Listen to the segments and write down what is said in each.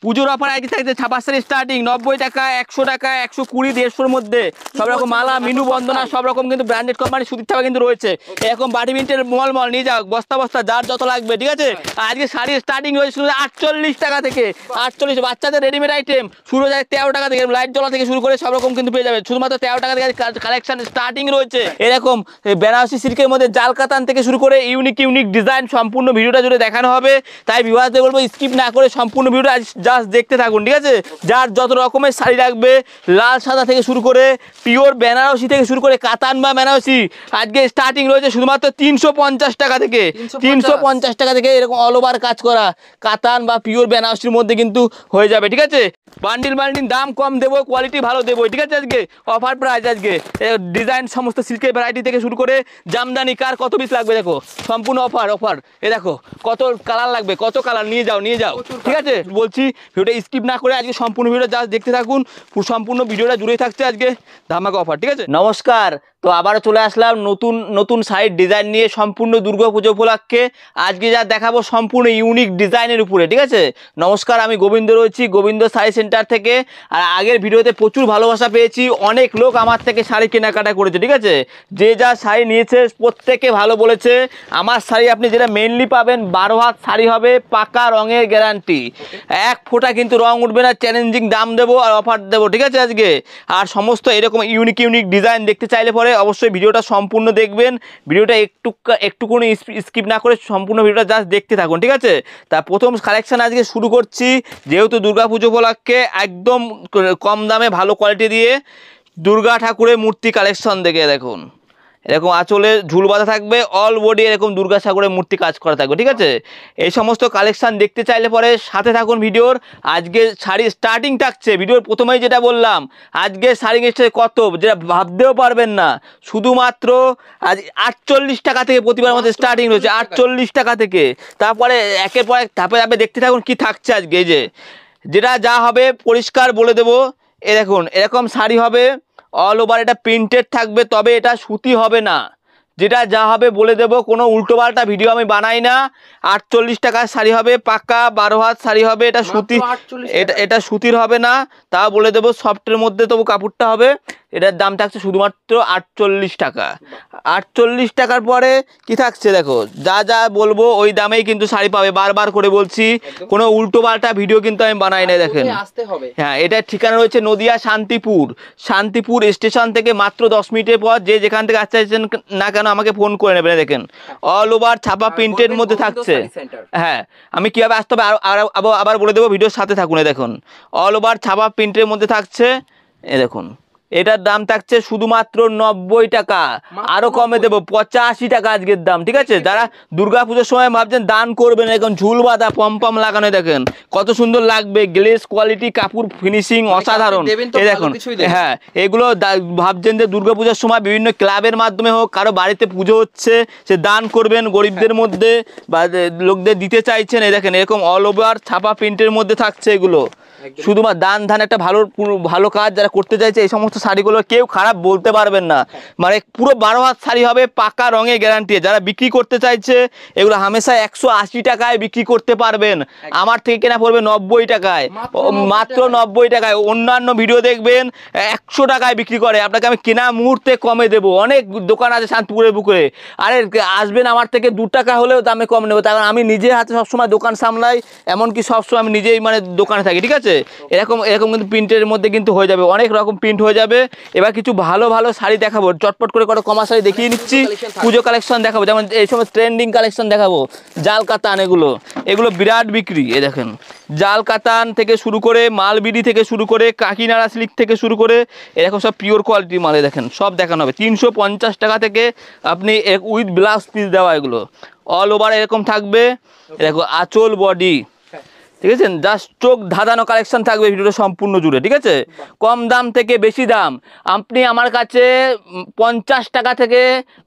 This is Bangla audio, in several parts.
পুজোর অফার আজকে থাকছে ছাপা শাড়ি স্টার্টিং 90 টাকা, 100 টাকা, 120, 150-র মধ্যে সব রকম মালা, মিনু বন্দনা সব রকম কিন্তু ব্র্যান্ডেড কোম্পানি সুতির ছাপা কিন্তু রয়েছে। এরকম বাটি মিন্টের মল নিয়ে যাও, বস্তা বস্তা যার যত লাগবে, ঠিক আছে। আজকে শাড়ি স্টার্টিং রয়েছে শুধু 48 টাকা থেকে। 48 বাচ্চাদের রেডিমেড আইটেম শুরু হয়ে যায় 13 টাকা থেকে, লাইট জ্বলা থেকে শুরু করে সব রকম কিন্তু পেয়ে যাবে শুধুমাত্র 13 টাকা থেকে কালেকশন স্টার্টিং রয়েছে। এরকম বেনারসি সিল্কের মধ্যে জাল কাতান থেকে শুরু করে ইউনিক ডিজাইন সম্পূর্ণ ভিডিওটা জুড়ে দেখানো হবে। তাই ভিউয়ারদের বলবো স্কিপ না করে সম্পূর্ণ ভিডিওটা জাস্ট দেখতে থাকুন, ঠিক আছে। যার যত রকমের শাড়ি লাগবে, লাল সাদা থেকে শুরু করে পিওর বেনারসি থেকে শুরু করে কাতান বা বেনারসি আজকে স্টার্টিং রয়েছে শুধুমাত্র 350 টাকা থেকে। 350 টাকা থেকে এরকম অল ওভার কাজ করা কাতান বা পিওর বেনারসির মধ্যে কিন্তু হয়ে যাবে, ঠিক আছে। বান্ডিল দাম কম দেবো, কোয়ালিটি ভালো দেবো, ঠিক আছে। আজকে অফার প্রাইস, আজকে ডিজাইন সমস্ত সিল্কের ভ্যারাইটি থেকে শুরু করে জামদানি, কার কত পিস লাগবে দেখো, সম্পূর্ণ অফার। এ দেখো কত কালার লাগবে, কত কালার নিয়ে যাও, ঠিক আছে। বলছি ভিডিওটা স্কিপ না করে আজকে সম্পূর্ণ ভিডিওটা জাস্ট দেখতে থাকুন, সম্পূর্ণ ভিডিওটা জুড়েই থাকছে আজকে ধামাকা অফার, ঠিক আছে। নমস্কার, তো আবারও চলে আসলাম নতুন সাইড ডিজাইন নিয়ে সম্পূর্ণ দুর্গাপুজো উপলক্ষে। আজকে যা দেখাবো সম্পূর্ণ ইউনিক ডিজাইনের উপরে, ঠিক আছে। নমস্কার, আমি গোবিন্দ রয়েছি গোবিন্দ শাড়ি সেন্টার থেকে। আর আগের ভিডিওতে প্রচুর ভালোবাসা পেয়েছি, অনেক লোক আমার থেকে শাড়ি কেনাকাটা করেছে, ঠিক আছে। যে যা শাড়ি নিয়েছে প্রত্যেকে ভালো বলেছে। আমার শাড়ি আপনি যেটা মেনলি পাবেন 12 হাত শাড়ি হবে, পাকা রঙের গ্যারান্টি, এক ফোঁটা কিন্তু রং উঠবে না, চ্যালেঞ্জিং দাম দেবো আর অফার দেবো, ঠিক আছে আজকে। আর সমস্ত এরকম ইউনিক ডিজাইন দেখতে চাইলে পরে অবশ্যই ভিডিওটা সম্পূর্ণ দেখবেন। ভিডিওটা একটুকুনি স্কিপ না করে সম্পূর্ণ ভিডিওটা জাস্ট দেখতে থাকুন, ঠিক আছে। তা প্রথম কালেকশন আজকে শুরু করছি, যেহেতু দুর্গাপুজো উপলক্ষে একদম কম দামে ভালো কোয়ালিটি দিয়ে দুর্গা ঠাকুরের মূর্তি কালেকশন দেখে দেখুন। এরকম আঁচলে ঝুল বাঁধা থাকবে, অল বডি এরকম দুর্গা ঠাকুরের মূর্তি কাজ করা থাকবে, ঠিক আছে। এই সমস্ত কালেকশন দেখতে চাইলে পরে সাথে থাকুন ভিডিওর। আজকে শাড়ি স্টার্টিং থাকছে ভিডিওর প্রথমেই যেটা বললাম, আজকে শাড়ি এসছে কত যেটা ভাবতেও পারবেন না, শুধুমাত্র আজ 48 টাকা থেকে প্রতিবার মধ্যে স্টার্টিং রয়েছে, 48 টাকা থেকে। তারপরে একের পর এক ধাপে ধাপে দেখতে থাকুন কি থাকছে আজকে। এই যেটা যা হবে পরিষ্কার বলে দেবো। এ দেখুন এরকম শাড়ি হবে, অল ওভার এটা প্রিন্টেড থাকবে, তবে এটা সুতি হবে না। যেটা যা হবে বলে দেবো, কোনো উল্টোপাল্টা ভিডিও আমি বানাই না। 48 টাকার শাড়ি হবে, পাকা 12 হাত শাড়ি হবে, এটা সুতি, এটা সুতির হবে না, তা বলে দেবো। সফটের মধ্যে তবু কাপড়টা হবে। এটার দাম থাকছে শুধুমাত্র 48 টাকা। 48 টাকার পরে কি থাকছে দেখো, যা বলবো ওই দামেই কিন্তু শাড়ি পাবে, বারবার করে বলছি, কোনো উল্টোপাল্টা ভিডিও কিন্তু আমি বানাই না। দেখেন, হ্যাঁ, এটার ঠিকানা রয়েছে নদিয়া শান্তিপুর স্টেশন থেকে মাত্র 10 মিনিটের পর। যে যেখান থেকে আসতে চাইছেন না কেন আমাকে ফোন করে নেবেন। দেখেন অল ওভার ছাপা প্রিন্টের মধ্যে থাকছে। হ্যাঁ, আমি কীভাবে আসতে হবে আবার বলে দেবো, ভিডিওর সাথে থাকুন। দেখুন অল ওভার ছাপা প্রিন্টের মধ্যে থাকছে। এ দেখুন এটার দাম থাকছে শুধুমাত্র 90 টাকা, আরো কমে দেবো 85 টাকা আজকের দাম, ঠিক আছে। যারা দুর্গাপুজোর সময় ভাবছেন দান করবেন, এখন ঝুল বাঁধা পম লাগানো, দেখেন কত সুন্দর লাগবে, গ্লেস কোয়ালিটি, কাপড় ফিনিশিং অসাধারণ। এই দেখুন, হ্যাঁ, এগুলো ভাবছেন যে দুর্গাপুজোর সময় বিভিন্ন ক্লাবের মাধ্যমে হোক, কারো বাড়িতে পুজো হচ্ছে, সে দান করবেন গরিবদের মধ্যে বা লোকদের দিতে চাইছেন। এই দেখেন এরকম অল ওভার ছাপা প্রিন্টের মধ্যে থাকছে এগুলো, শুধুমাত্র দান একটা ভালো কাজ যারা করতে চাইছে, এই সমস্ত শাড়িগুলো কেউ খারাপ বলতে পারবেন না। মানে পুরো 12 হাত শাড়ি হবে, পাকা রঙে গ্যারান্টি। যারা বিক্রি করতে চাইছে এগুলো হামেশা 180 টাকায় বিক্রি করতে পারবেন, আমার থেকে কেনা পড়বে 90 টাকায়, মাত্র 90 টাকায়। অন্যান্য ভিডিও দেখবেন 100 টাকায় বিক্রি করে, আপনাকে আমি কেনা মুহূর্তে কমে দেবো। অনেক দোকান আছে শান্তিপুরের বুকে, আরে আসবেন আমার থেকে 2 টাকা হলেও দামে কম নেবো, কারণ আমি নিজে হাতে সবসময় দোকান সামলাই, এমনকি সবসময় আমি নিজেই মানে দোকানে থাকি, ঠিক আছে। এরকম কিন্তু প্রিন্টের মধ্যে কিন্তু হয়ে যাবে, অনেক রকম প্রিন্ট হয়ে যাবে। এবার কিছু ভালো শাড়ি দেখাবো, চটপট করে কত কমা শাড়ি দেখিয়ে নিচ্ছি। পুজো কালেকশন দেখাবো, যেমন এই সময় ট্রেন্ডিং কালেকশন দেখাবো। জাল কাতান, এগুলো বিরাট বিক্রি। এ দেখেন জাল কাতান থেকে শুরু করে মালবিডি থেকে শুরু করে কাকিনাড়া সিল্ক থেকে শুরু করে এরকম সব পিওর কোয়ালিটির মালে দেখেন সব দেখানো হবে। 350 টাকা থেকে আপনি উইথ ব্লাউজ পিস দেওয়া, এগুলো অল ওভার এরকম থাকবে। দেখো আঁচল বডি, ঠিক আছে, জাস্ট চোখ ধাঁধানো কালেকশন থাকবে ভিডিওটা সম্পূর্ণ জুড়ে, ঠিক আছে। কম দাম থেকে বেশি দাম, আপনি আমার কাছে 50 টাকা থেকে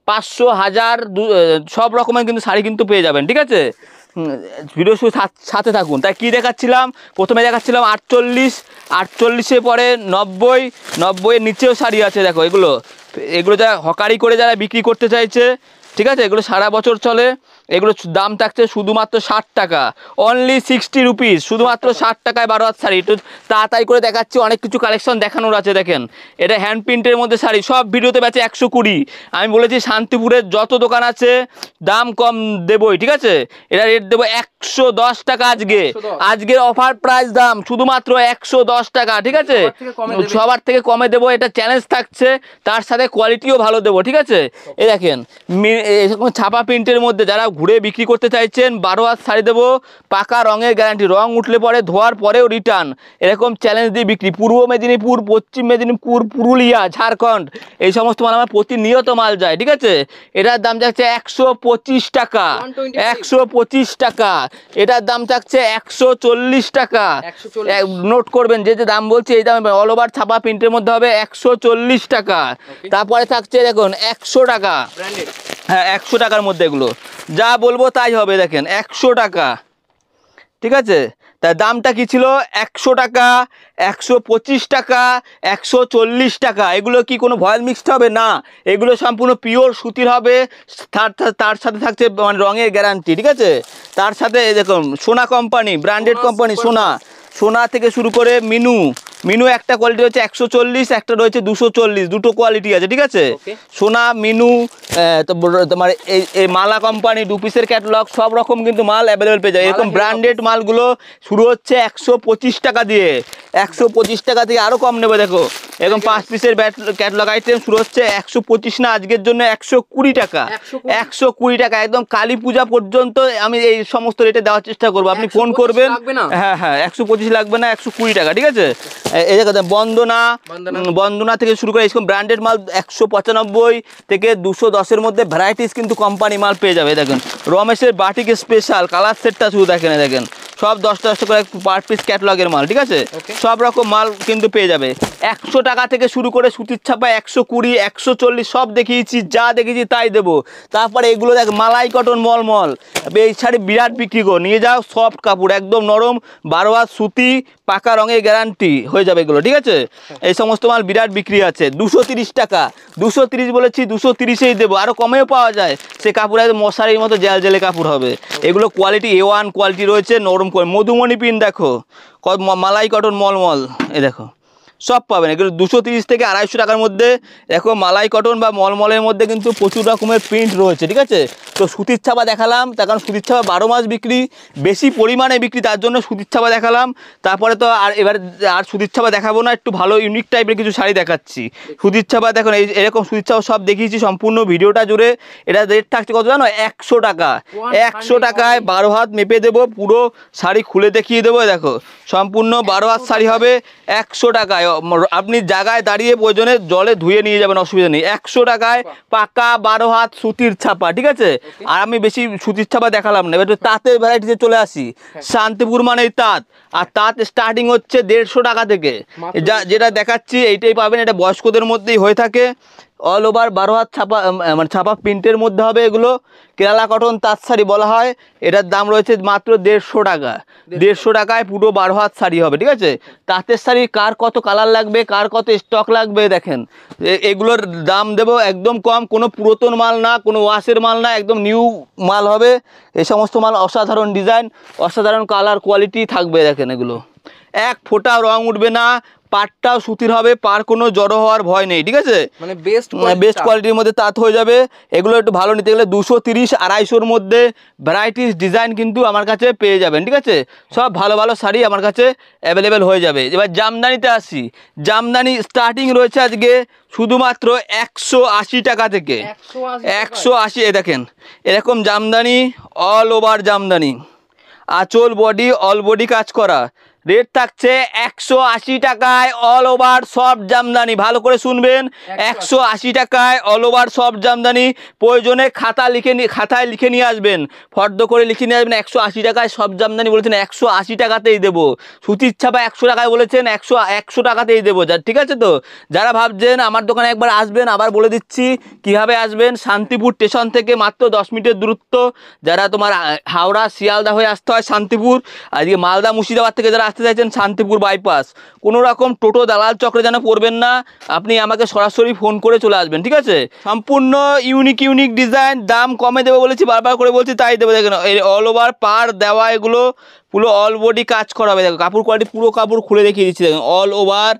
500, 1000 সব রকমের কিন্তু শাড়ি কিন্তু পেয়ে যাবেন, ঠিক আছে। ভিডিও সাথে থাকুন। তাই কি দেখাচ্ছিলাম, প্রথমে দেখাচ্ছিলাম 48, পরে 90 নিচেও শাড়ি আছে। দেখো এগুলো যারা হকারি করে যারা বিক্রি করতে চাইছে, ঠিক আছে, এগুলো সারা বছর চলে। এগুলো দাম থাকছে শুধুমাত্র 60 টাকা, অনলি 60 রুপিস, শুধুমাত্র 60 টাকায় 12 হাত শাড়ি। একটু তাড়াতাড়ি করে দেখাচ্ছি, অনেক কিছু কালেকশন দেখানোর আছে। দেখেন এটা হ্যান্ড প্রিন্টের মধ্যে শাড়ি, সব ভিডিওতে বেচে 120। আমি বলেছি শান্তিপুরের যত দোকান আছে দাম কম দেবই, ঠিক আছে? এটা রেট দেবো 110 টাকা আজকে, আজকের অফার প্রাইস দাম শুধুমাত্র 110 টাকা, ঠিক আছে? সবার থেকে কমে দেবো, এটা চ্যালেঞ্জ থাকছে, তার সাথে কোয়ালিটিও ভালো দেবো, ঠিক আছে? এই দেখেন এরকম ছাপা প্রিন্টের মধ্যে যারা ঘুরে বিক্রি করতে চাইছেন 12 হাত শাড়ি দেবো, পাকা রঙের গ্যারান্টি, রং উঠলে পরে ধোয়ার পরেও রিটার্ন, এরকম চ্যালেঞ্জ দিয়ে বিক্রি। পূর্ব মেদিনীপুর, পশ্চিম মেদিনীপুর, পুরুলিয়া, ঝাড়খণ্ড এই সমস্ত মাল আমার প্রতিনিয়ত মাল যায়, ঠিক আছে? এটার দাম যাচ্ছে 125 টাকা, 125 টাকা। এটার দাম থাকছে 140 টাকা, নোট করবেন যে যে দাম বলছি এই দাম, অল ওভার ছাপা প্রিন্টের মধ্যে হবে 140 টাকা। তারপরে থাকছে দেখুন 100 টাকা, হ্যাঁ 100 টাকার মধ্যে এগুলো যা বলবো তাই হবে। দেখেন 100 টাকা, ঠিক আছে? তার দামটা কি ছিল? 100 টাকা, 125 টাকা, 140 টাকা। এগুলো কি কোনো ভয়েল মিক্সড হবে না, এগুলো সম্পূর্ণ পিওর সুতির হবে। তার সাথে থাকছে মানে রঙের গ্যারান্টি, ঠিক আছে? তার সাথে দেখুন সোনা কোম্পানি, ব্র্যান্ডেড কোম্পানি, সোনা থেকে শুরু করে মিনু একটা কোয়ালিটি হচ্ছে 140, একটা রয়েছে 240, দুটো কোয়ালিটি আছে, ঠিক আছে? সোনা, মিনু, তোমার এই মালা কোম্পানি, 2 পিসের ক্যাটালগ, সব রকম কিন্তু মাল অ্যাভেলেবেল পেয়ে যায়। এরকম ব্র্যান্ডেড মালগুলো শুরু হচ্ছে 125 টাকা দিয়ে, 125 টাকা থেকে আরও কম নেবে। দেখো এরকম 5 পিসের ক্যাটালগ আইটেম শুরু হচ্ছে 125 না, আজকের জন্য 120 টাকা, 120 টাকা। একদম কালী পূজা পর্যন্ত আমি এই সমস্ত রেটে দেওয়ার চেষ্টা করবো। আপনি ফোন করবেন, হ্যাঁ হ্যাঁ 125 লাগবে না, 120 টাকা, ঠিক আছে? এই দেখো বন্দনা থেকে শুরু করে এরকম ব্র্যান্ডেড মাল 195 থেকে 210-এর মধ্যে ভ্যারাইটিস কিন্তু কোম্পানি মাল পেয়ে যাবে। দেখেন রমেশের বাটিক স্পেশাল কালার সেটটা শুধু দেখেন, দেখেন সব 10 করে পার পিস ক্যাটালগের মাল, ঠিক আছে? সব রকম মাল কিন্তু পেয়ে যাবে। 100 টাকা থেকে শুরু করে সুতির ছাপা 120, 140 সব দেখিয়েছি, যা দেখিয়েছি তাই দেবো। তারপরে এগুলো দেখ মালাই কটন মলমল, এই শাড়ি বিরাট বিক্রি করো, নিয়ে যাও, সফট কাপড় একদম নরম, 12 হাত সুতি, পাকা রঙের গ্যারান্টি হয়ে যাবে এগুলো, ঠিক আছে? এই সমস্ত মাল বিরাট বিক্রি আছে। 230 টাকা, 230 বলেছি, 230-এই দেবো, আরও কমেও পাওয়া যায়। সে কাপড় একদম মশারির মতো জেল জেলে কাপড় হবে। এগুলো কোয়ালিটি A1 কোয়ালিটি রয়েছে, নরম করে। মধুমণি পিন দেখো, মালাই কটন মলমল, এ দেখো সব পাবেন। এগুলো 230 থেকে 250 টাকার মধ্যে। দেখো মালাই কটন বা মলমলের মধ্যে কিন্তু প্রচুর রকমের প্রিন্ট রয়েছে, ঠিক আছে? তো সুতির ছাপা দেখালাম, তার কারণ সুতির ছাপা 12 মাস বিক্রি, বেশি পরিমাণে বিক্রি, তার জন্য সুতির ছাপা দেখালাম। তারপরে তো এবার সুতির ছাপা দেখাবো না, একটু ভালো ইউনিক টাইপের কিছু শাড়ি দেখাচ্ছি। সুতির ছাপা দেখুন, এরকম সুতির ছাপা সব দেখিয়েছি সম্পূর্ণ ভিডিওটা জুড়ে। এটা রেট থাকছে কত জানো? 100 টাকা, 100 টাকায় 12 হাত মেপে দেবো, পুরো শাড়ি খুলে দেখিয়ে দেবো। দেখো সম্পূর্ণ 12 হাত শাড়ি হবে 100 টাকায়। আপনি জায়গায় দাঁড়িয়ে প্রয়োজনে জলে ধুয়ে নিয়ে যাবেন, অসুবিধা নেই। 100 টাকায় পাকা 12 হাত সুতির ছাপা, ঠিক আছে? আর আমি বেশি সুতির ছাপা দেখালাম না, এবার তাঁতের ভ্যারাইটিতে চলে আসি। শান্তিপুর মানেই তাঁত, আর তাঁত স্টার্টিং হচ্ছে 150 টাকা থেকে। যেটা দেখাচ্ছি এইটাই পাবেন, এটা বয়স্কদের মধ্যেই হয়ে থাকে। অল ওভার 12 হাত ছাপা, মানে ছাপা প্রিন্টের মধ্যে হবে এগুলো। কেরালা কটন তাঁত শাড়ি বলা হয়। এটার দাম রয়েছে মাত্র 150 টাকা, 150 টাকায় পুরো 12 হাত শাড়ি হবে, ঠিক আছে? তাঁতের শাড়ি কার কত কালার লাগবে, কার কত স্টক লাগবে দেখেন। এগুলোর দাম দেবো একদম কম, কোনো পুরাতন মাল না, কোনো ওয়াশের মাল না, একদম নিউ মাল হবে। এই সমস্ত মাল অসাধারণ ডিজাইন, অসাধারণ কালার কোয়ালিটি থাকবে। দেখেন এগুলো এক ফোঁটা রং উঠবে না, পাটটাও সুতির হবে, পার কোনো জড়ো হওয়ার ভয় নেই, ঠিক আছে? মানে বেস্ট কোয়ালিটির মধ্যে তাঁত হয়ে যাবে। এগুলো একটু ভালো নিতে গেলে 230, 250-র মধ্যে ভ্যারাইটিস ডিজাইন কিন্তু আমার কাছে পেয়ে যাবেন, ঠিক আছে? সব ভালো ভালো শাড়ি আমার কাছে অ্যাভেলেবেল হয়ে যাবে। এবার জামদানিতে আসি। জামদানি স্টার্টিং রয়েছে আজকে শুধুমাত্র 180 টাকা থেকে, 180। এ দেখেন এরকম জামদানি, অল ওভার জামদানি, আঁচল বডি অল বডি কাজ করা, রেট থাকছে 180 টাকায় অল ওভার সফট জামদানি। ভালো করে শুনবেন, 180 টাকায় অল ওভার সফট জামদানি। প্রয়োজনে খাতায় লিখে নিয়ে আসবেন, ফর্দ করে লিখে নিয়ে আসবেন। 180 টাকায় সফট জামদানি বলেছেন, 180 টাকাতেই দেবো। সুতির ছাপা 100 টাকায় বলেছেন, 100 টাকাতেই দেবো। ঠিক আছে? তো যারা ভাবছেন আমার দোকানে একবার আসবেন, আবার বলে দিচ্ছি কিভাবে আসবেন। শান্তিপুর স্টেশন থেকে মাত্র 10 মিনিটের দূরত্ব। যারা তোমার হাওড়া শিয়ালদা হয়ে আসতে হয় শান্তিপুর, আজকে মালদা মুর্শিদাবাদ থেকে যারা আসতে চাইছেন শান্তিপুর বাইপাস, কোনো রকম টোটো দালাল চক্রে যেন পড়বেন না, আপনি আমাকে সরাসরি ফোন করে চলে আসবেন, ঠিক আছে? সম্পূর্ণ ইউনিক ডিজাইন, দাম কমে দেবো বলেছি, বারবার করে বলছি, তাই দেবো। দেখেন এই অল ওভার পার দেওয়া, এগুলো পুরো অল বডি কাজ করা হবে। দেখো কাপড় কোয়ালিটি, পুরো কাপড় খুলে দেখিয়ে দিচ্ছি। দেখেন অল ওভার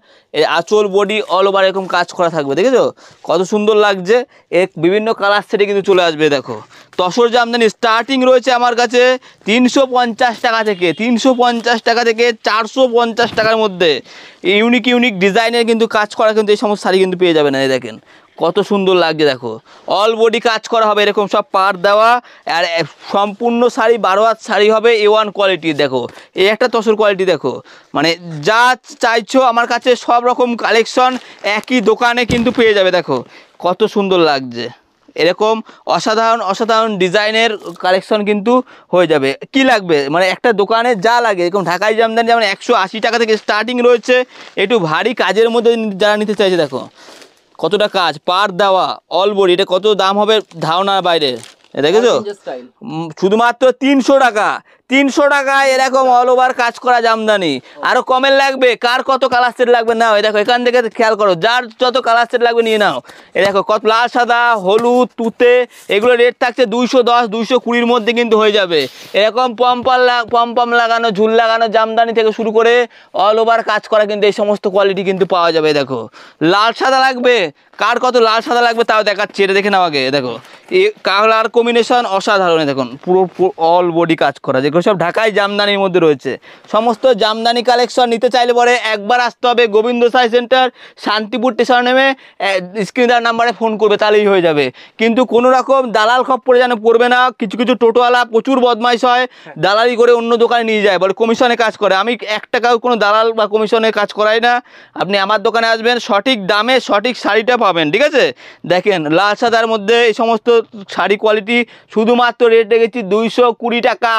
আঁচল বডি অল ওভার এরকম কাজ করা থাকবে, দেখেছো কত সুন্দর লাগছে। এর বিভিন্ন কালার সেটে কিন্তু চলে আসবে। দেখো তসর জামদানি স্টার্টিং রয়েছে আমার কাছে 350 টাকা থেকে, 350 টাকা থেকে 450 টাকার মধ্যে ইউনিক ডিজাইনের কিন্তু কাজ করা কিন্তু এই সমস্ত শাড়ি কিন্তু পেয়ে যাবেন। এই দেখেন কত সুন্দর লাগছে, দেখো অল বডি কাজ করা হবে, এরকম সব পার দেওয়া, আর সম্পূর্ণ শাড়ি 12 হাত শাড়ি হবে, A1 কোয়ালিটি। দেখো এই একটা তসর কোয়ালিটি, দেখো মানে যা চাইছো আমার কাছে সব রকম কালেকশন একই দোকানে কিন্তু পেয়ে যাবে। দেখো কত সুন্দর লাগছে, এরকম অসাধারণ ডিজাইনের কালেকশন কিন্তু হয়ে যাবে। কি লাগবে মানে একটা দোকানে যা লাগে, এরকম ঢাকাই জামদানি যেমন 180 টাকা থেকে স্টার্টিং রয়েছে, একটু ভারী কাজের মধ্যে যারা নিতে চাইছে, দেখো কতটা কাজ পার দেওয়া অল বডি, এটা কত দাম হবে ধারণার বাইরে। দেখেছো শুধুমাত্র 300 টাকা, 300 টাকায় এরকম অল ওভার কাজ করা জামদানি। আরো কমের লাগবে, কার কত কালার সেট লাগবে নাও, এই দেখো এখান থেকে খেয়াল করো, যার যত কালার সেট লাগবে নিয়ে নাও। এই দেখো কত লাল সাদা হলুদ তুতে, এগুলো রেট থাকছে 210 220-র মধ্যে কিন্তু হয়ে যাবে। এরকম পম লাগানো ঝুল লাগানো জামদানি থেকে শুরু করে অল ওভার কাজ করা কিন্তু এই সমস্ত কোয়ালিটি কিন্তু পাওয়া যাবে। দেখো লাল সাদা লাগবে, কার কত লাল সাদা লাগবে তাও দেখাচ্ছি, এটা দেখে নাও আগে। দেখো এই কালার কম্বিনেশন অসাধারণ, দেখুন পুরো অল বডি কাজ করা, যেগুলো সব ঢাকাই জামদানির মধ্যে রয়েছে। সমস্ত জামদানি কালেকশন নিতে চাইলে পরে একবার আসতে হবে গোবিন্দ সাই সেন্টার, শান্তিপুর স্টেশন নেমে স্ক্রিন দেওয়ার নাম্বারে ফোন করবে, তাহলেই হয়ে যাবে। কিন্তু কোনো রকম দালাল খপ্পরে যেন পড়বে না। কিছু টোটোওয়ালা প্রচুর বদমাইশ হয়, দালালি করে অন্য দোকানে নিয়ে যায়, বলে কমিশনে কাজ করে। আমি 1 টাকাও কোনো দালাল বা কমিশনে কাজ করাই না। আপনি আমার দোকানে আসবেন, সঠিক দামে সঠিক শাড়িটা পাবেন, ঠিক আছে? দেখেন লাল সাদার মধ্যে এই সমস্ত শাড়ি কোয়ালিটি শুধুমাত্র রেট রেখেছি 220 টাকা,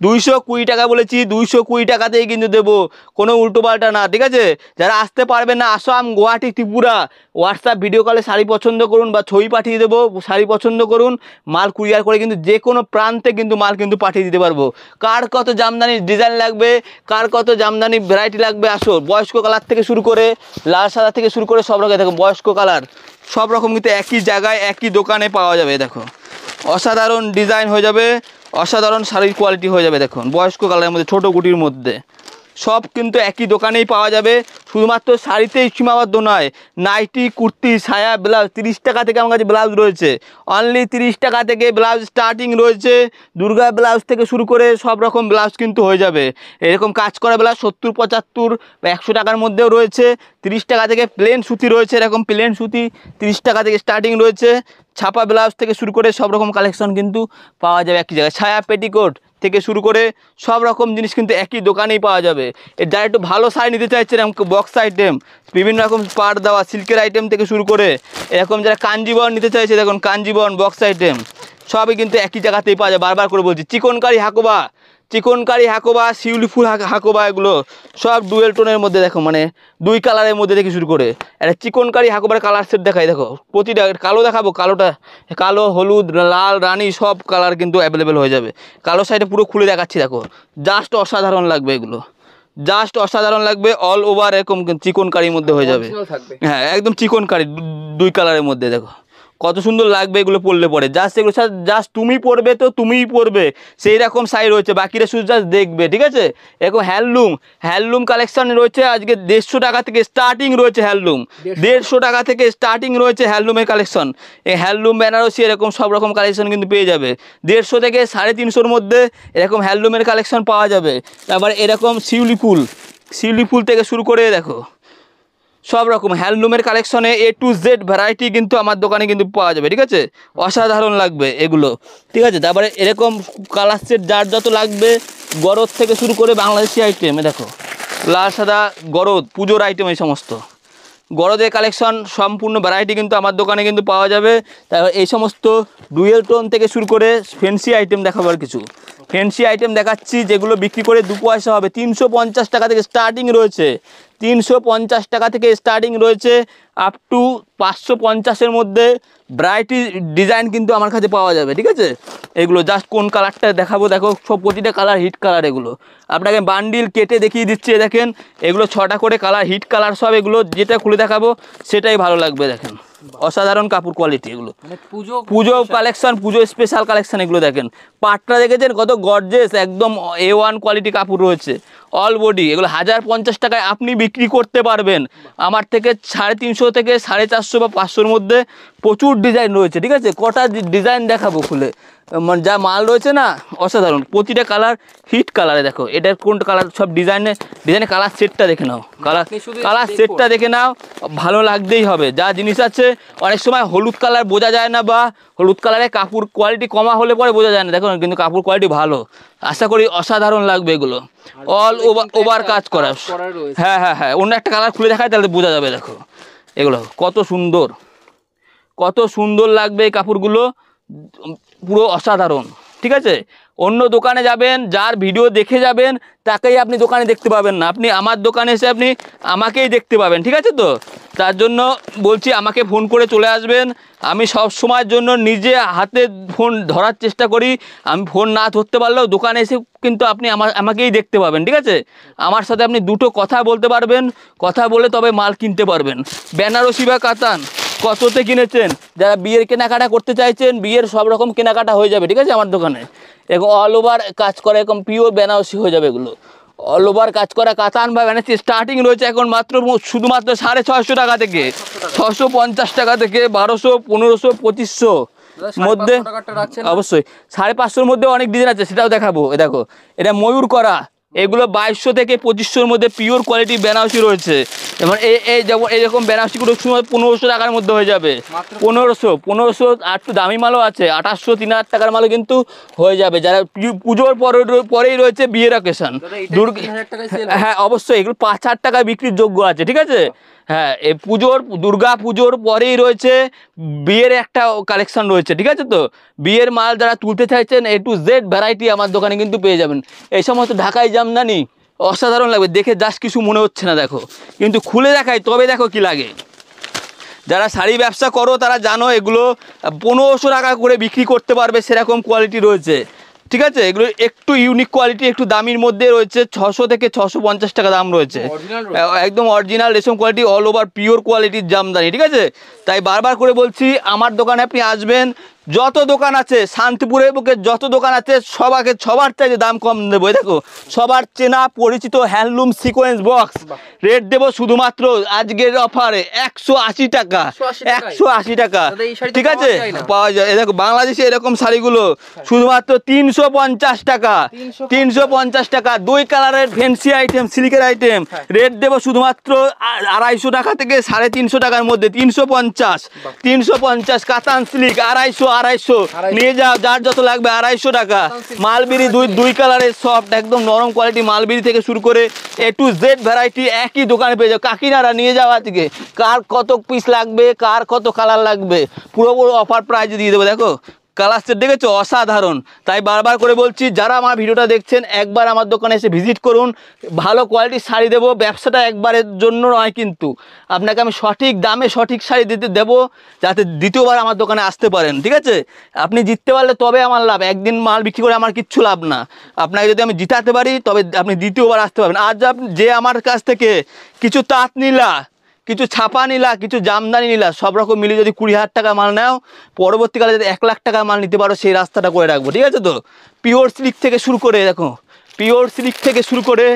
220 টাকা বলেছি, 220 টাকাতেই কিন্তু দেবো, কোনো উল্টোপাল্টা না, ঠিক আছে? যারা আসতে পারবে না, আসাম গুয়াহাটি ত্রিপুরা, হোয়াটসঅ্যাপ ভিডিও কলে শাড়ি পছন্দ করুন বা ছবি পাঠিয়ে দেবো, শাড়ি পছন্দ করুন, মাল কুরিয়ার করে কিন্তু যে কোনো প্রান্তে কিন্তু মাল কিন্তু পাঠিয়ে দিতে পারবো। কার কত জামদানির ডিজাইন লাগবে, কার কত জামদানি ভ্যারাইটি লাগবে, আসো। বয়স্ক কালার থেকে শুরু করে লাল সাদা থেকে শুরু করে সব রকম, দেখো বয়স্ক কালার সব রকম কিন্তু একই জায়গায় একই দোকানে পাওয়া যাবে। দেখো অসাধারণ ডিজাইন হয়ে যাবে, অসাধারণ শাড়ির কোয়ালিটি হয়ে যাবে। দেখুন বয়স্ক কালারের মধ্যে ছোটো গুটির মধ্যে সব কিন্তু একই দোকানেই পাওয়া যাবে। শুধুমাত্র শাড়িতেই সীমাবদ্ধ নয়, নাইটি কুর্তি সায়া ব্লাউজ 30 টাকা থেকে আমার কাছে ব্লাউজ রয়েছে, অনলি 30 টাকা থেকে ব্লাউজ স্টার্টিং রয়েছে। দুর্গা ব্লাউজ থেকে শুরু করে সব রকম ব্লাউজ কিন্তু হয়ে যাবে। এরকম কাজ করা ব্লাউজ 70 75 বা 100 টাকার মধ্যেও রয়েছে। 30 টাকা থেকে প্লেন সুতি রয়েছে, এরকম প্লেন সুতি 30 টাকা থেকে স্টার্টিং রয়েছে। ছাপা ব্লাউজ থেকে শুরু করে সব রকম কালেকশন কিন্তু পাওয়া যাবে একই জায়গায়। ছায়া পেটিকোট থেকে শুরু করে সব রকম জিনিস কিন্তু একই দোকানেই পাওয়া যাবে। এর যারা একটু ভালো শাড়ি নিতে চাইছেন, বক্স আইটেম বিভিন্ন রকম পাট দেওয়া সিল্কের আইটেম থেকে শুরু করে এরকম যারা কাঞ্জিবরম নিতে চাইছে, দেখুন কাঞ্জিবরম বক্স আইটেম সবই কিন্তু একই জায়গাতেই পাওয়া যায়। বারবার করে বলছি, চিকনকারি হাকোবা শিউলি ফুল হাকোবা, এগুলো সব ডুয়েল টোনের মধ্যে। দেখো মানে 2 কালারের মধ্যে থেকে শুরু করে একটা চিকনকারি হাকোবার কালার সেট দেখাই। দেখো প্রতিটা কালো দেখাবো, কালো হলুদ লাল রানী সব কালার কিন্তু অ্যাভেলেবেল হয়ে যাবে। কালো সাইডে পুরো খুলে দেখাচ্ছি, দেখো জাস্ট অসাধারণ লাগবে, এগুলো জাস্ট অসাধারণ লাগবে। অল ওভার এরকম চিকনকারির মধ্যে হয়ে যাবে, হ্যাঁ একদম চিকনকারি 2 কালারের মধ্যে। দেখো কত সুন্দর লাগবে এগুলো পরলে পরে, জাস্ট এগুলো জাস্ট তুমি পরবে তো তুমিই পরবে সেই রকম শাড়ি রয়েছে, বাকিরা শুধু জাস্ট দেখবে, ঠিক আছে? এরকম হ্যান্ডলুম কালেকশন রয়েছে আজকে 150 টাকা থেকে স্টার্টিং রয়েছে। হ্যান্ডলুম 150 টাকা থেকে স্টার্টিং রয়েছে হ্যান্ডলুমের কালেকশন। এই হ্যান্ডলুম বেনারসি এরকম সব রকম কালেকশন কিন্তু পেয়ে যাবে 150 থেকে 350-র মধ্যে এরকম হ্যান্ডলুমের কালেকশন পাওয়া যাবে। তারপর এরকম শিউলি ফুল থেকে শুরু করে দেখো সব রকম হ্যান্ডলুমের কালেকশনে A to Z ভ্যারাইটি কিন্তু আমার দোকানে কিন্তু পাওয়া যাবে, ঠিক আছে? অসাধারণ লাগবে এগুলো, ঠিক আছে? তারপরে এরকম কালার সেট যার যত লাগবে, গরদ থেকে শুরু করে বাংলাদেশি আইটেম, দেখো লাল সাদা গরদ পুজোর আইটেম, এই সমস্ত গরদের কালেকশন সম্পূর্ণ ভ্যারাইটি কিন্তু আমার দোকানে কিন্তু পাওয়া যাবে। তারপর এই সমস্ত ডুয়েল টোন থেকে শুরু করে ফ্যান্সি আইটেম দেখাবার কিছু ফ্যান্সি আইটেম দেখাচ্ছি যেগুলো বিক্রি করে 2 পয়সা হবে। 350 টাকা থেকে স্টার্টিং রয়েছে, 350 টাকা থেকে স্টার্টিং রয়েছে আপ টু 550-এর মধ্যে ভ্যারাইটি ডিজাইন কিন্তু আমার কাছে পাওয়া যাবে। ঠিক আছে, এগুলো জাস্ট কোন কালারটা দেখাবো দেখো, সব প্রতিটা কালার হিট কালার। এগুলো আপনাকে বান্ডিল কেটে দেখিয়ে দিচ্ছি, দেখেন এগুলো 6টা করে কালার, হিট কালার সব। এগুলো যেটা খুলে দেখাবো সেটাই ভালো লাগবে। দেখেন অসাধারণ কাপড় কোয়ালিটি, এগুলো পুজো কালেকশন, পুজো স্পেশাল কালেকশন। এগুলো দেখেন পাটটা দেখেছেন কত গর্জেস, একদম A1 কোয়ালিটি কাপড় রয়েছে অল বডি। এগুলো 1050 টাকায় আপনি বিক্রি করতে পারবেন। আমার থেকে 350 থেকে 450 বা 500-র মধ্যে প্রচুর ডিজাইন রয়েছে। ঠিক আছে, কটা ডিজাইন দেখাবো খুলে, মানে যা মাল রয়েছে না অসাধারণ। প্রতিটা কালার হিট কালারে। দেখো এটার কোন কালার, সব ডিজাইনে কালার সেটটা দেখে নাও, কালার সেটটা দেখে নাও, ভালো লাগতেই হবে। যা জিনিস আছে অনেক সময় হলুদ কালার বোঝা যায় না, বা হলুদ কালারে কাপড় কোয়ালিটি কমা হলে পরে বোঝা যায় না। দেখো কিন্তু কাপড় কোয়ালিটি ভালো, আশা করি অসাধারণ লাগবে। এগুলো অল ওভার কাজ করা। হ্যাঁ হ্যাঁ হ্যাঁ, অন্য একটা কালার খুলে দেখায় তাহলে বোঝা যাবে। দেখো এগুলো কত সুন্দর, কত সুন্দর লাগবে এই কাপড়গুলো, পুরো অসাধারণ। ঠিক আছে, অন্য দোকানে যাবেন, যার ভিডিও দেখে যাবেন তাকেই আপনি দোকানে দেখতে পাবেন না, আপনি আমার দোকানে এসে আপনি আমাকেই দেখতে পাবেন। ঠিক আছে, তো তার জন্য বলছি আমাকে ফোন করে চলে আসবেন। আমি সব সময়ের জন্য নিজে হাতে ফোন ধরার চেষ্টা করি। আমি ফোন না ধরতে পারলেও দোকানে এসে কিন্তু আপনি আমাকেই দেখতে পাবেন। ঠিক আছে, আমার সাথে আপনি দুটো কথা বলতে পারবেন, কথা বলে তবে মাল কিনতে পারবেন। বেনারসি বা কাতান কততে কিনেছেন, যারা বিয়ের কেনাকাটা করতে চাইছেন, বিয়ের সব রকম কেনাকাটা হয়ে যাবে। ঠিক আছে, আমার দোকানে এরকম অল ওভার কাজ করা, এরকম পিওর বেনারসি হয়ে যাবে। এগুলো অল ওভার কাজ করা কাতান বা বেনারসি স্টার্টিং রয়েছে এখন মাত্র শুধুমাত্র 650 টাকা থেকে, 650 টাকা থেকে 1200, 1500, 2500 মধ্যে। অবশ্যই 550-র মধ্যে অনেক ডিজাইন আছে, সেটাও দেখাবো। দেখো এটা ময়ূর করা, এগুলো 2200 থেকে 2500-র মধ্যে পিওর কোয়ালিটি বেনারসি রয়েছে। এবং এই যেমন এইরকম বেনারসিগুলো 1500 টাকার মধ্যে হয়ে যাবে। 1500 আর একটু দামি মালও আছে, 2800, 3000 টাকার মালও কিন্তু হয়ে যাবে। যারা পুজোর পরেই রয়েছে বিয়ের অকেশন, হ্যাঁ অবশ্যই এগুলো 5000 টাকায় বিক্রির যোগ্য আছে। ঠিক আছে, হ্যাঁ এই দুর্গা পুজোর পরেই রয়েছে বিয়ের একটা কালেকশন রয়েছে। ঠিক আছে, তো বিয়ের মাল যারা তুলতে চাইছেন A to Z ভ্যারাইটি আমার দোকানে কিন্তু পেয়ে যাবেন। এই সমস্ত ঢাকাই জামদানি অসাধারণ লাগবে, দেখে জাস্ট কিছু মনে হচ্ছে না, দেখো কিন্তু খুলে দেখাই তবে দেখো কি লাগে। যারা শাড়ি ব্যবসা করো তারা জানো এগুলো 1500 টাকা করে বিক্রি করতে পারবে, সেরকম কোয়ালিটি রয়েছে। ঠিক আছে, এগুলো একটু ইউনিক কোয়ালিটি, একটু দামির মধ্যে রয়েছে। 600 থেকে 650 টাকা দাম রয়েছে, একদম অরিজিনাল রেশম কোয়ালিটি, অল ওভার পিওর কোয়ালিটির জামদানি। ঠিক আছে, তাই বারবার করে বলছি আমার দোকানে আপনি আসবেন, যত দোকান আছে শান্তিপুরের বুকে যত দোকান আছে সবার চাইতে দাম কম দেবো। দেখো সবার চেনা পরিচিত হ্যান্ডলুম সিকোয়েন্স বক্স, রেট দেবো শুধুমাত্র আজকের অফারে 180 টাকা, 180 টাকা। ঠিক আছে, পাওয়া যায়। দেখো বাংলাদেশে এরকম শাড়িগুলো শুধুমাত্র 350 টাকা, 350 টাকা। 2 কালারের ফ্যান্সি আইটেম, সিল্কের আইটেম, রেট দেবো শুধুমাত্র 250 টাকা থেকে 350 টাকার মধ্যে। 350 কাতান সিল্ক 250 নিয়ে যাও, যার যত লাগবে 250 টাকা। মালবিরি 2 কালারের সফট একদম নরম কোয়ালিটি, মালবিরি থেকে শুরু করে A to Z ভ্যারাইটি একই দোকানে পেয়ে যাও। কাকিনারা নিয়ে যাও, আজকে কার কত পিস লাগবে, কার কত কালার লাগবে, পুরো অফার প্রাইজে দিয়ে দেবো। দেখো কালার সেট দেখেছো অসাধারণ। তাই বারবার করে বলছি যারা আমার ভিডিওটা দেখছেন একবার আমার দোকানে এসে ভিজিট করুন, ভালো কোয়ালিটির শাড়ি দেবো। ব্যবসাটা একবারের জন্য নয়, কিন্তু আপনাকে আমি সঠিক দামে সঠিক শাড়ি দেবো, যাতে দ্বিতীয়বার আমার দোকানে আসতে পারেন। ঠিক আছে, আপনি জিততে পারলে তবে আমার লাভ, একদিন মাল বিক্রি করে আমার কিচ্ছু লাভ না। আপনাকে যদি আমি জিতাতে পারি তবে আপনি দ্বিতীয়বার আসতে পারবেন। আর আপনি যে আমার কাছ থেকে কিছু তাঁত নিলা, কিছু ছাপা নিলা, কিছু জামদানি নিলা, সব রকম মিলে যদি 20,000 টাকা মাল নাও, পরবর্তীকালে যদি 1 লাখ টাকা মাল নিতে পারো সেই রাস্তাটা করে রাখবো। ঠিক আছে, তো পিওর সিল্ক থেকে শুরু করে, দেখো পিওর সিল্ক থেকে শুরু করে,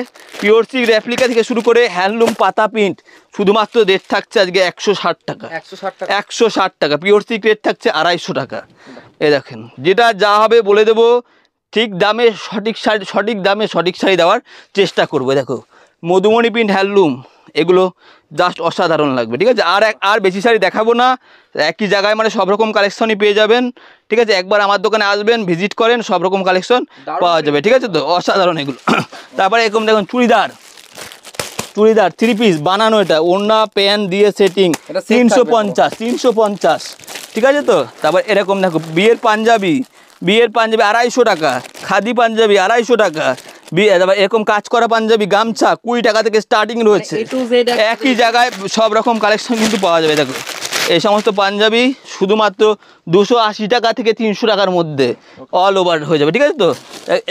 পিওর সিল্ক রেপ্লিকা থেকে শুরু করে হ্যান্ডলুম পাতা প্রিন্ট শুধুমাত্র রেট থাকছে আজকে 160 টাকা, 160 টাকা। পিওর সিল্ক রেট থাকছে 250 টাকা। এই দেখেন যেটা যা হবে বলে দেবো, ঠিক দামে সঠিক শাড়ি, সঠিক দামে সঠিক শাড়ি দেওয়ার চেষ্টা করবো। দেখো মধুমণি প্রিন্ট হ্যান্ডলুম, এগুলো জাস্ট অসাধারণ লাগবে। ঠিক আছে, আর বেশি শাড়ি দেখাবো না, একই জায়গায় মানে সব রকম কালেকশনই পেয়ে যাবেন। ঠিক আছে, একবার আমার দোকানে আসবেন, ভিজিট করেন, সব রকম কালেকশন পাওয়া যাবে। ঠিক আছে, তো অসাধারণ এগুলো। তারপরে এরকম দেখুন চুড়িদার 3 পিস বানানো, এটা ওড়না প্যান্ট দিয়ে সেটিং 350। ঠিক আছে, তো তারপর এরকম দেখো বিয়ের পাঞ্জাবি বিয়ের পাঞ্জাবি 250 টাকা, খাদি পাঞ্জাবি 250 টাকা, তারপর এরকম কাজ করা পাঞ্জাবি গামছা 20 টাকা থেকে স্টার্টিং রয়েছে। একই জায়গায় সব রকম কালেকশন কিন্তু পাওয়া যাবে। দেখো এই সমস্ত পাঞ্জাবি শুধুমাত্র 280 টাকা থেকে 300 টাকার মধ্যে অল ওভার হয়ে যাবে, ঠিক আছে? তো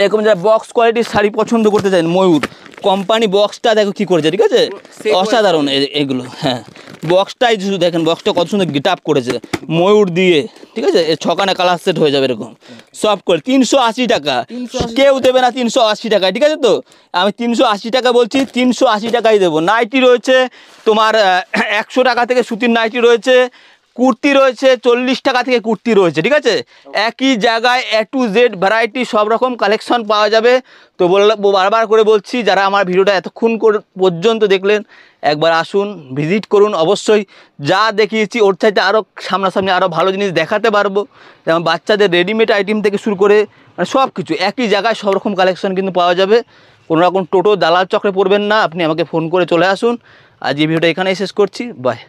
এরকম যারা বক্স কোয়ালিটির শাড়ি পছন্দ করতে চান, ময়ূর কোম্পানি বক্সটা দেখো কী করেছে, ঠিক আছে? অসাধারণ এগুলো। হ্যাঁ, বক্সটাই শুধু দেখেন, বক্সটা কত সুন্দর গিট আপ করেছে ময়ূর দিয়ে, ঠিক আছে? 6খানা কালার সেট হয়ে যাবে এরকম সব করে 380 টাকা। কেউ দেবে না 380 টাকায়, ঠিক আছে? তো আমি 380 টাকা বলছি, 380 টাকাই দেবো। নাইটি রয়েছে তোমার 100 টাকা থেকে সুতির নাইটি রয়েছে, কুর্তি রয়েছে 40 টাকা থেকে কুর্তি রয়েছে, ঠিক আছে? একই জায়গায় A to Z ভ্যারাইটি সব রকম কালেকশন পাওয়া যাবে। তো বারবার করে বলছি, যারা আমার ভিডিওটা এতক্ষণ পর্যন্ত দেখলেন, একবার আসুন, ভিজিট করুন। অবশ্যই যা দেখিয়েছি ওর চাইতে আরও সামনাসামনি আরও ভালো জিনিস দেখাতে পারবো। যেমন বাচ্চাদের রেডিমেড আইটেম থেকে শুরু করে মানে সব কিছু একই জায়গায় সব রকম কালেকশন কিন্তু পাওয়া যাবে। কোনো রকম টোটো দালাল চক্রে পড়বেন না, আপনি আমাকে ফোন করে চলে আসুন। আজ এই ভিডিওটা এখানেই শেষ করছি, বাই।